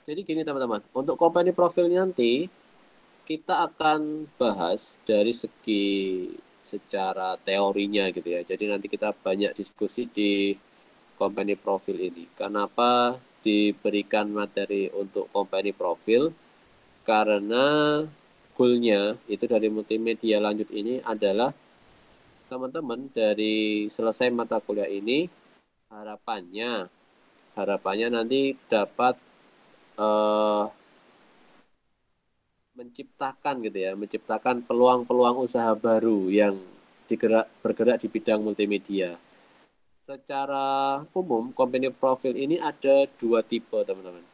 Jadi gini teman-teman, untuk company profile nanti kita akan bahas dari segi secara teorinya gitu ya. Jadi nanti kita banyak diskusi di company profile ini. Kenapa diberikan materi untuk company profile? Karena goalnya itu dari multimedia lanjut ini adalah teman-teman dari selesai mata kuliah ini harapannya harapannya nanti dapat eh, menciptakan gitu ya, menciptakan peluang-peluang usaha baru yang bergerak di bidang multimedia. Secara umum, company profile ini ada dua tipe, teman-teman.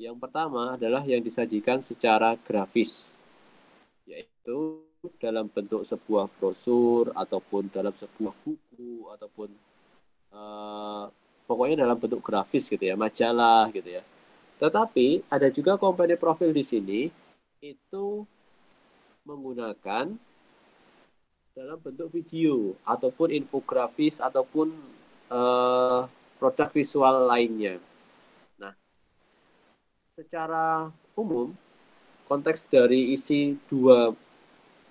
Yang pertama adalah yang disajikan secara grafis, yaitu dalam bentuk sebuah brosur ataupun dalam sebuah buku ataupun eh, pokoknya dalam bentuk grafis gitu ya, majalah gitu ya. Tetapi ada juga company profile di sini itu menggunakan dalam bentuk video ataupun infografis ataupun eh, produk visual lainnya. Nah, secara umum konteks dari isi dua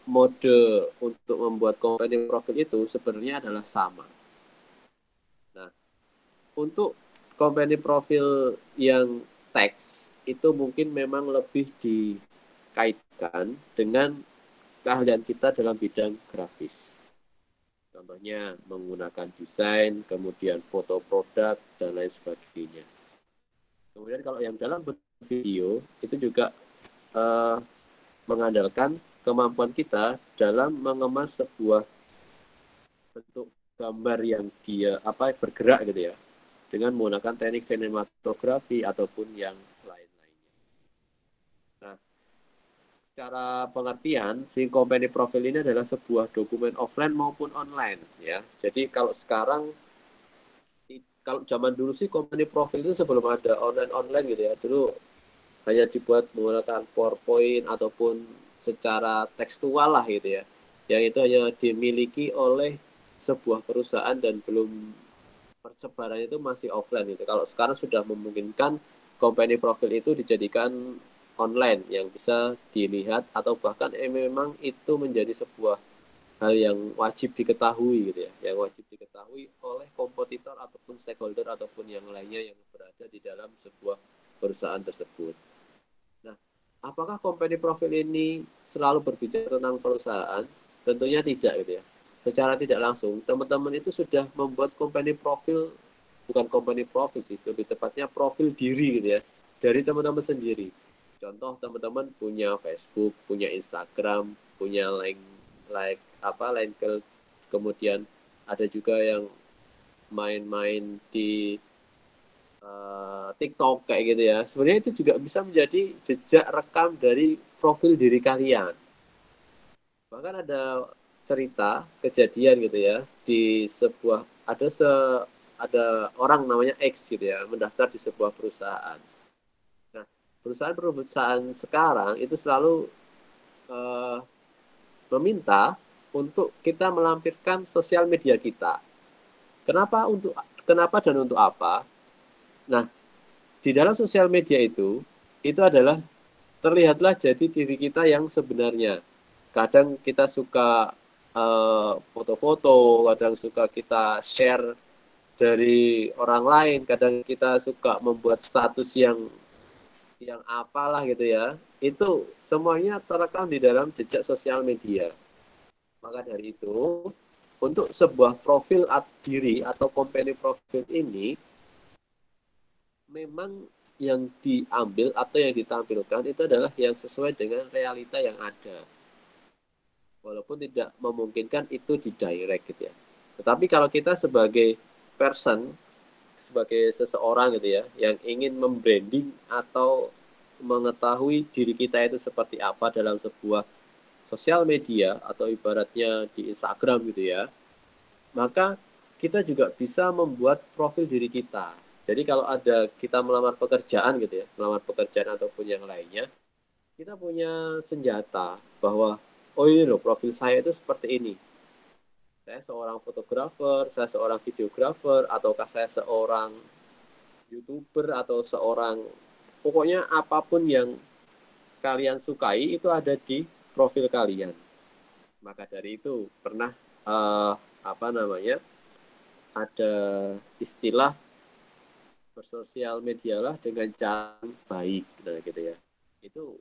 mode untuk membuat company profile itu sebenarnya adalah sama. Nah, untuk company profile yang teks itu mungkin memang lebih dikaitkan dengan keahlian kita dalam bidang grafis. Contohnya menggunakan desain, kemudian foto produk, dan lain sebagainya. Kemudian kalau yang dalam video, itu juga eh, mengandalkan kemampuan kita dalam mengemas sebuah bentuk gambar yang dia bergerak gitu ya, dengan menggunakan teknik sinematografi ataupun yang lain-lainnya. Nah, secara pengertian, si company profile ini adalah sebuah dokumen offline maupun online ya. Jadi kalau sekarang kalau zaman dulu sih company profile itu sebelum ada online-online gitu ya. Dulu hanya dibuat menggunakan PowerPoint ataupun secara tekstual lah gitu ya. Yang itu hanya dimiliki oleh sebuah perusahaan dan belum persebaran itu masih offline gitu. Kalau sekarang sudah memungkinkan company profile itu dijadikan online yang bisa dilihat atau bahkan memang itu menjadi sebuah hal yang wajib diketahui gitu ya, yang wajib diketahui oleh kompetitor ataupun stakeholder ataupun yang lainnya yang berada di dalam sebuah perusahaan tersebut. Nah, apakah company profile ini selalu berbicara tentang perusahaan? Tentunya tidak gitu ya. Secara tidak langsung, teman-teman itu sudah membuat company profile, bukan company profile sih, lebih tepatnya profil diri gitu ya, dari teman-teman sendiri. Contoh teman-teman punya Facebook, punya Instagram, punya line kemudian ada juga yang main-main di TikTok kayak gitu ya. Sebenarnya itu juga bisa menjadi jejak rekam dari profil diri kalian. Bahkan ada cerita kejadian gitu ya di sebuah ada orang namanya X gitu ya mendaftar di sebuah perusahaan. Nah, perusahaan-perusahaan sekarang itu selalu eh, meminta untuk kita melampirkan sosial media kita. Kenapa dan untuk apa? Nah, di dalam sosial media itu adalah terlihatlah jadi diri kita yang sebenarnya. Kadang kita suka foto-foto, kadang suka kita share dari orang lain, kadang kita suka membuat status yang apalah gitu ya. Itu semuanya terekam di dalam jejak sosial media. Maka dari itu, untuk sebuah profil diri atau company profil ini memang yang diambil atau yang ditampilkan itu adalah yang sesuai dengan realita yang ada. Walaupun tidak memungkinkan itu di direct gitu ya. Tetapi kalau kita sebagai person, sebagai seseorang gitu ya, yang ingin membranding atau mengetahui diri kita itu seperti apa dalam sebuah sosial media atau ibaratnya di Instagram gitu ya, maka kita juga bisa membuat profil diri kita. Jadi kalau ada kita melamar pekerjaan gitu ya, melamar pekerjaan ataupun yang lainnya, kita punya senjata bahwa oh ini loh profil saya itu seperti ini. Saya seorang fotografer, saya seorang videografer, ataukah saya seorang YouTuber atau seorang pokoknya apapun yang kalian sukai itu ada di profil kalian. Maka dari itu pernah apa namanya, ada istilah bersosial media lah dengan cara baik, nah gitu ya. Itu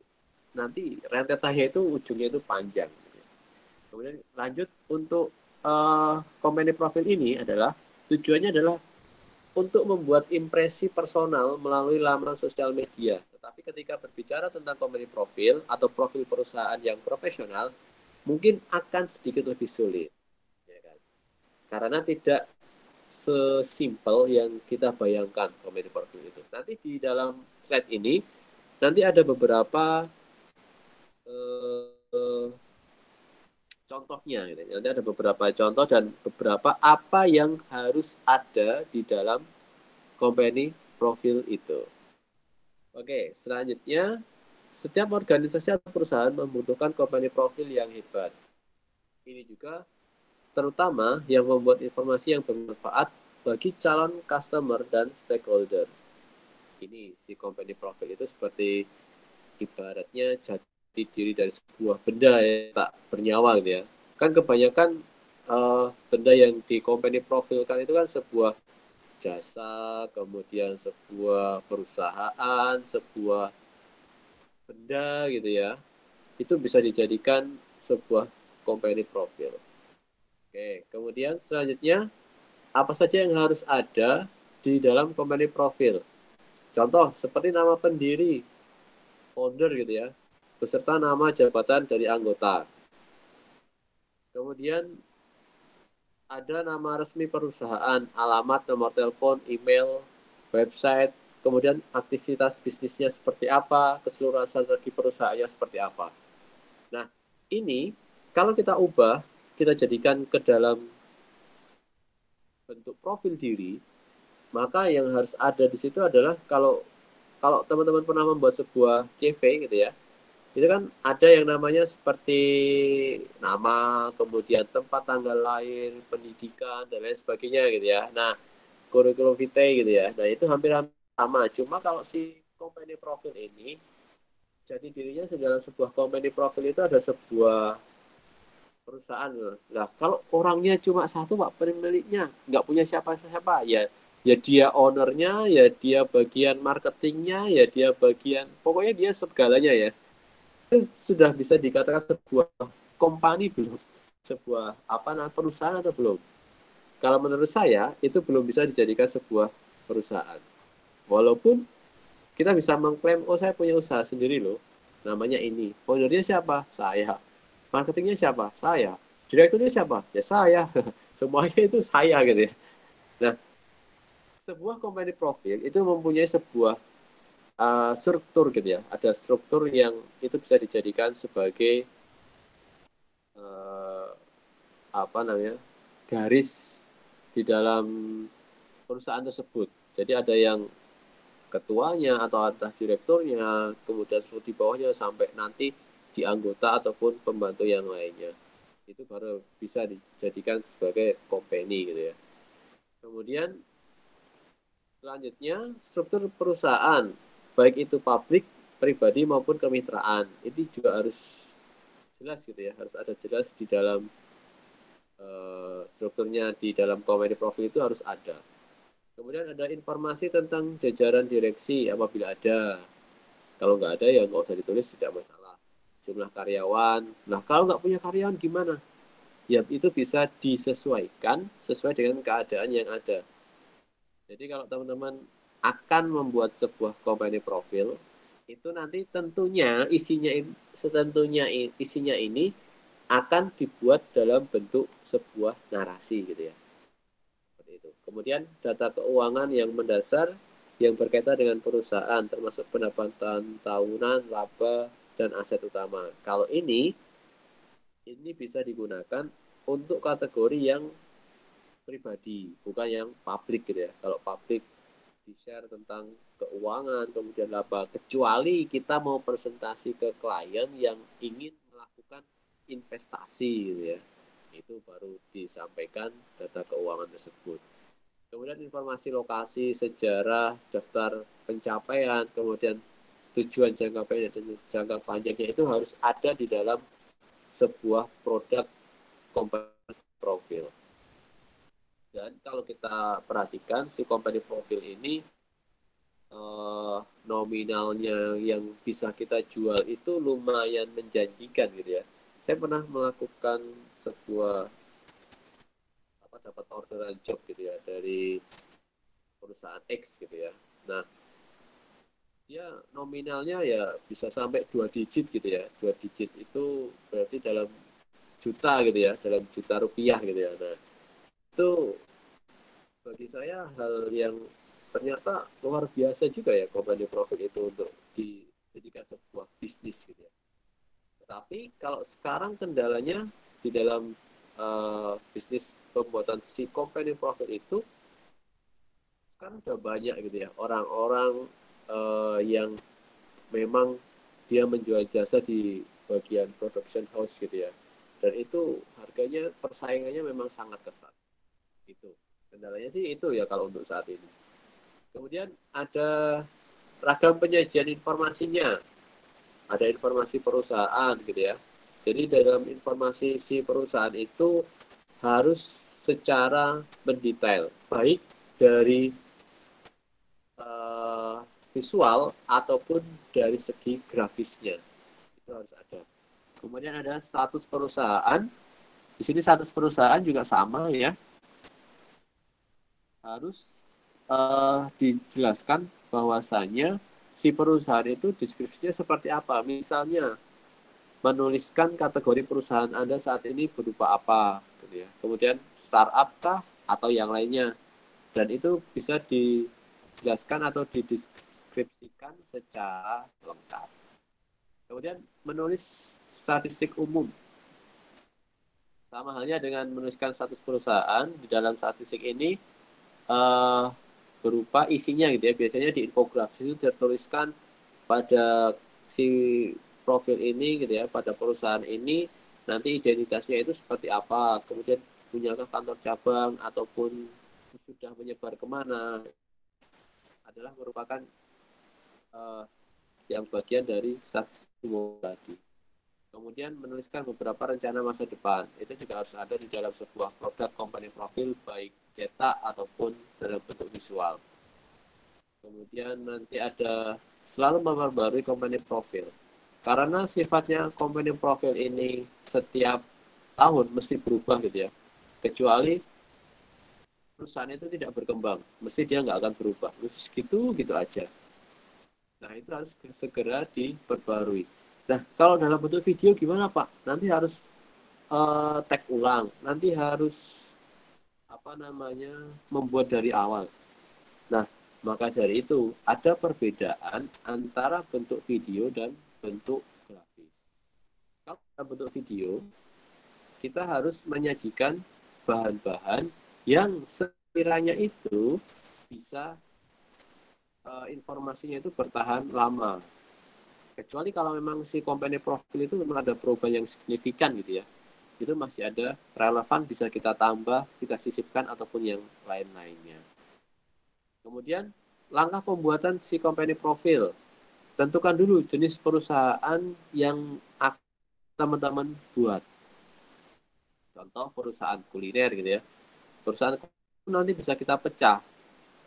nanti rentetannya itu ujungnya itu panjang. Gitu. Kemudian lanjut untuk company profil ini adalah tujuannya adalah untuk membuat impresi personal melalui laman sosial media. Tetapi ketika berbicara tentang company profil atau profil perusahaan yang profesional, mungkin akan sedikit lebih sulit. Ya kan? Karena tidak sesimpel yang kita bayangkan company profil itu. Nanti di dalam slide ini, nanti ada beberapa contohnya. Gitu. Nanti ada beberapa contoh dan beberapa apa yang harus ada di dalam company profil itu. Oke, selanjutnya, setiap organisasi atau perusahaan membutuhkan company profil yang hebat. Ini juga terutama yang membuat informasi yang bermanfaat bagi calon customer dan stakeholder. Ini si company profil itu seperti ibaratnya jati diri dari sebuah benda yang tak bernyawa gitu ya. Kan kebanyakan benda yang di company profilkan itu kan sebuah jasa, kemudian sebuah perusahaan, sebuah benda gitu ya. Itu bisa dijadikan sebuah company profil. Oke, kemudian selanjutnya apa saja yang harus ada di dalam company profil. Contoh seperti nama pendiri, founder gitu ya, beserta nama jabatan dari anggota. Kemudian ada nama resmi perusahaan, alamat, nomor telepon, email, website, kemudian aktivitas bisnisnya seperti apa, keseluruhan strategi perusahaannya seperti apa. Nah, ini kalau kita ubah, kita jadikan ke dalam bentuk profil diri, maka yang harus ada di situ adalah kalau kalau teman-teman pernah membuat sebuah CV gitu ya, itu kan ada yang namanya seperti nama, kemudian tempat tanggal lahir, pendidikan, dan lain sebagainya gitu ya. Nah, kurikulum vitae gitu ya. Nah, itu hampir-hampir sama. Cuma kalau si company profil ini, jadi dirinya dalam sebuah company profil itu ada sebuah perusahaan. Nah, kalau orangnya cuma satu, Pak, pemiliknya, nggak punya siapa-siapa, ya ya dia ownernya, ya dia bagian marketingnya, ya dia bagian, pokoknya dia segalanya ya. Itu sudah bisa dikatakan sebuah company belum? Sebuah apa namanya perusahaan atau belum? Kalau menurut saya itu belum bisa dijadikan sebuah perusahaan. Walaupun kita bisa mengklaim, oh saya punya usaha sendiri loh, namanya ini. Ownernya siapa? Saya. Marketingnya siapa? Saya. Direkturnya siapa? Ya saya. Semuanya itu saya gitu ya. Nah, sebuah company profil itu mempunyai sebuah struktur gitu ya. Ada struktur yang itu bisa dijadikan sebagai uh, apa namanya garis di dalam perusahaan tersebut. Jadi ada yang ketuanya atau atas direkturnya, kemudian di bawahnya sampai nanti di anggota ataupun pembantu yang lainnya. Itu baru bisa dijadikan sebagai company gitu ya. Kemudian selanjutnya struktur perusahaan, baik itu publik, pribadi maupun kemitraan. Ini juga harus jelas gitu ya, harus ada jelas di dalam strukturnya di dalam company profil itu harus ada. Kemudian ada informasi tentang jajaran direksi apabila ada. Kalau nggak ada ya nggak usah ditulis, tidak masalah. Jumlah karyawan. Nah kalau nggak punya karyawan gimana? Ya itu bisa disesuaikan sesuai dengan keadaan yang ada. Jadi kalau teman-teman akan membuat sebuah company profil, itu nanti tentunya isinya ini akan dibuat dalam bentuk sebuah narasi gitu ya. Seperti itu. Kemudian data keuangan yang mendasar yang berkaitan dengan perusahaan termasuk pendapatan tahunan, laba, dan aset utama. Kalau ini bisa digunakan untuk kategori yang pribadi, bukan yang publik gitu ya. Kalau publik di-share tentang keuangan, kemudian laba, kecuali kita mau presentasi ke klien yang ingin melakukan investasi gitu ya. Itu baru disampaikan data keuangan tersebut. Kemudian informasi lokasi, sejarah, daftar pencapaian, kemudian tujuan jangka pendek dan jangka panjangnya itu harus ada di dalam sebuah produk company profile. Dan kalau kita perhatikan si company profile ini nominalnya yang bisa kita jual itu lumayan menjanjikan gitu ya. Saya pernah melakukan sebuah dapat orderan job gitu ya dari perusahaan X gitu ya. Nah, dia nominalnya ya bisa sampai 2 digit gitu ya. 2 digit itu berarti dalam juta gitu ya, dalam juta rupiah gitu ya. Nah, itu bagi saya hal yang ternyata luar biasa juga ya company profit itu untuk dijadikan sebuah bisnis gitu ya. Tapi kalau sekarang kendalanya di dalam bisnis pembuatan si company profit itu kan udah banyak gitu ya orang-orang yang memang dia menjual jasa di bagian production house gitu ya, dan itu harganya persaingannya memang sangat ketat. Itu kendalanya sih itu ya kalau untuk saat ini. Kemudian ada ragam penyajian informasinya, ada informasi perusahaan gitu ya. Jadi dalam informasi si perusahaan itu harus secara mendetail, baik dari visual ataupun dari segi grafisnya. Itu harus ada. Kemudian ada status perusahaan. Di sini status perusahaan juga sama ya. Harus dijelaskan bahwasannya si perusahaan itu deskripsinya seperti apa. Misalnya menuliskan kategori perusahaan Anda saat ini berupa apa gitu ya. Kemudian startup kah atau yang lainnya. Dan itu bisa dijelaskan atau dideskripsikan secara lengkap. Kemudian menulis statistik umum. Sama halnya dengan menuliskan status perusahaan, di dalam statistik ini uh, berupa isinya gitu ya. Biasanya di infografis itu tertuliskan pada si profil ini gitu ya, pada perusahaan ini nanti identitasnya itu seperti apa, kemudian punya kantor cabang ataupun sudah menyebar kemana, adalah merupakan uh, yang bagian dari statistik umum tadi. Kemudian menuliskan beberapa rencana masa depan. Itu juga harus ada di dalam sebuah produk company profil, baik cetak ataupun dalam bentuk visual. Kemudian nanti ada selalu memperbarui company profil. Karena sifatnya company profil ini setiap tahun mesti berubah gitu ya. Kecuali perusahaan itu tidak berkembang, mesti dia nggak akan berubah. Terus gitu aja. Nah, itu harus segera diperbarui. Nah, kalau dalam bentuk video gimana Pak? Nanti harus tag ulang, nanti harus membuat dari awal. Nah, maka dari itu ada perbedaan antara bentuk video dan bentuk grafis. Kalau dalam bentuk video, kita harus menyajikan bahan-bahan yang sekiranya itu bisa informasinya itu bertahan lama. Kecuali kalau memang si company profile itu memang ada perubahan yang signifikan gitu ya. Itu masih ada relevan, bisa kita tambah, kita sisipkan ataupun yang lain-lainnya. Kemudian langkah pembuatan si company profile. Tentukan dulu jenis perusahaan yang akan teman-teman buat. Contoh perusahaan kuliner gitu ya. Perusahaan nanti bisa kita pecah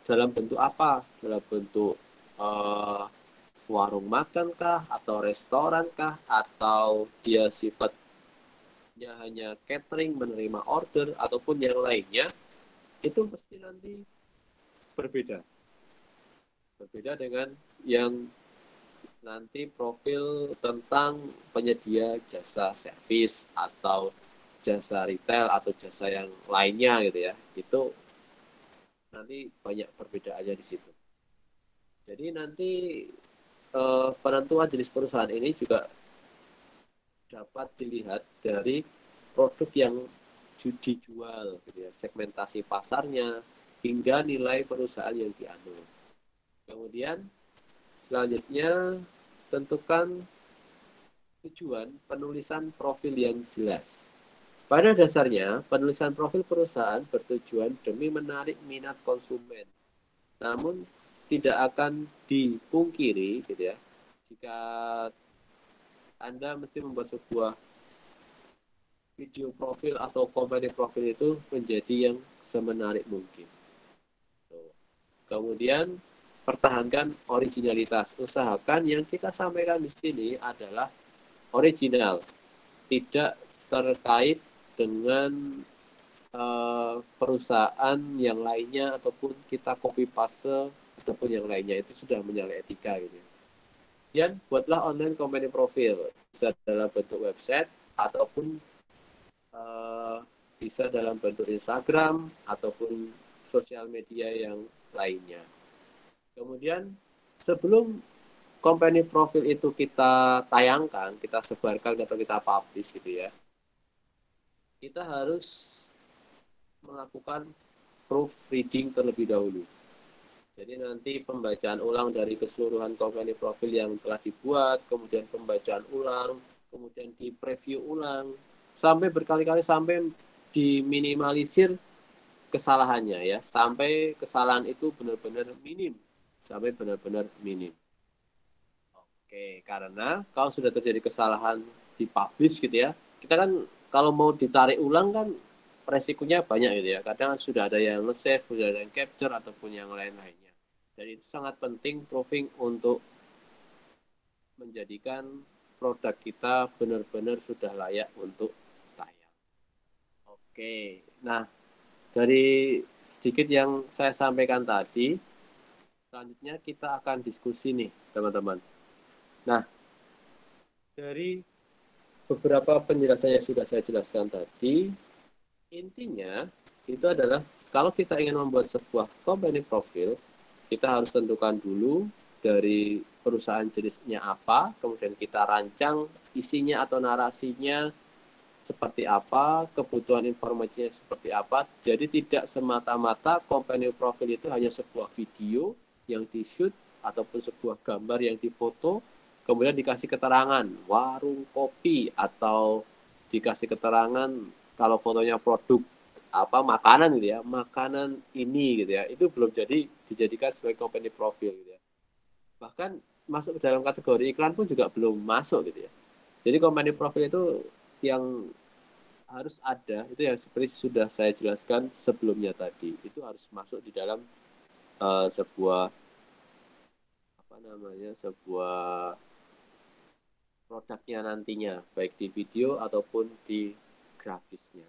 dalam bentuk apa? Dalam bentuk warung makan kah, atau restoran kah, atau dia sifatnya hanya catering, menerima order, ataupun yang lainnya. Itu pasti nanti berbeda. Berbeda dengan yang nanti profil tentang penyedia jasa servis atau jasa retail atau jasa yang lainnya gitu ya. Itu nanti banyak perbedaannya di situ. Jadi nanti penentuan jenis perusahaan ini juga dapat dilihat dari produk yang dijual gitu ya, segmentasi pasarnya hingga nilai perusahaan yang dianut. Kemudian selanjutnya tentukan tujuan penulisan profil yang jelas. Pada dasarnya, penulisan profil perusahaan bertujuan demi menarik minat konsumen. Namun tidak akan dipungkiri gitu ya, jika Anda mesti membuat sebuah video profil atau company profil itu menjadi yang semenarik mungkin. Kemudian pertahankan originalitas. Usahakan yang kita sampaikan di sini adalah original, tidak terkait dengan perusahaan yang lainnya ataupun kita copy paste ataupun yang lainnya, itu sudah menyalahi etika gitu. Dan buatlah online company profil, bisa dalam bentuk website ataupun bisa dalam bentuk Instagram ataupun sosial media yang lainnya. Kemudian sebelum company profil itu kita tayangkan, kita sebarkan atau kita publish gitu ya, kita harus melakukan proofreading terlebih dahulu. Jadi nanti pembacaan ulang dari keseluruhan company profil yang telah dibuat, kemudian pembacaan ulang, kemudian di preview ulang, sampai berkali-kali sampai diminimalisir kesalahannya ya, sampai kesalahan itu benar-benar minim, sampai benar-benar minim. Oke, karena kalau sudah terjadi kesalahan di publish gitu ya, kita kan kalau mau ditarik ulang kan resikonya banyak gitu ya. Kadang sudah ada yang nge-save, sudah ada yang capture ataupun yang lain-lainnya. Jadi itu sangat penting proofing untuk menjadikan produk kita benar-benar sudah layak untuk tayang. Oke, nah dari sedikit yang saya sampaikan tadi, selanjutnya kita akan diskusi nih teman-teman. Nah, dari beberapa penjelasan yang sudah saya jelaskan tadi, intinya itu adalah kalau kita ingin membuat sebuah company profile, kita harus tentukan dulu dari perusahaan jenisnya apa, kemudian kita rancang isinya atau narasinya seperti apa, kebutuhan informasinya seperti apa. Jadi tidak semata-mata company profile itu hanya sebuah video yang di-shoot ataupun sebuah gambar yang difoto, kemudian dikasih keterangan warung kopi atau dikasih keterangan kalau fotonya produk apa makanan gitu ya, makanan ini gitu ya, itu belum jadi dijadikan sebagai company profile gitu ya. Bahkan masuk ke dalam kategori iklan pun juga belum masuk gitu ya. Jadi company profile itu yang harus ada, itu yang seperti sudah saya jelaskan sebelumnya tadi, itu harus masuk di dalam sebuah apa namanya, sebuah produknya nantinya, baik di video ataupun di grafisnya.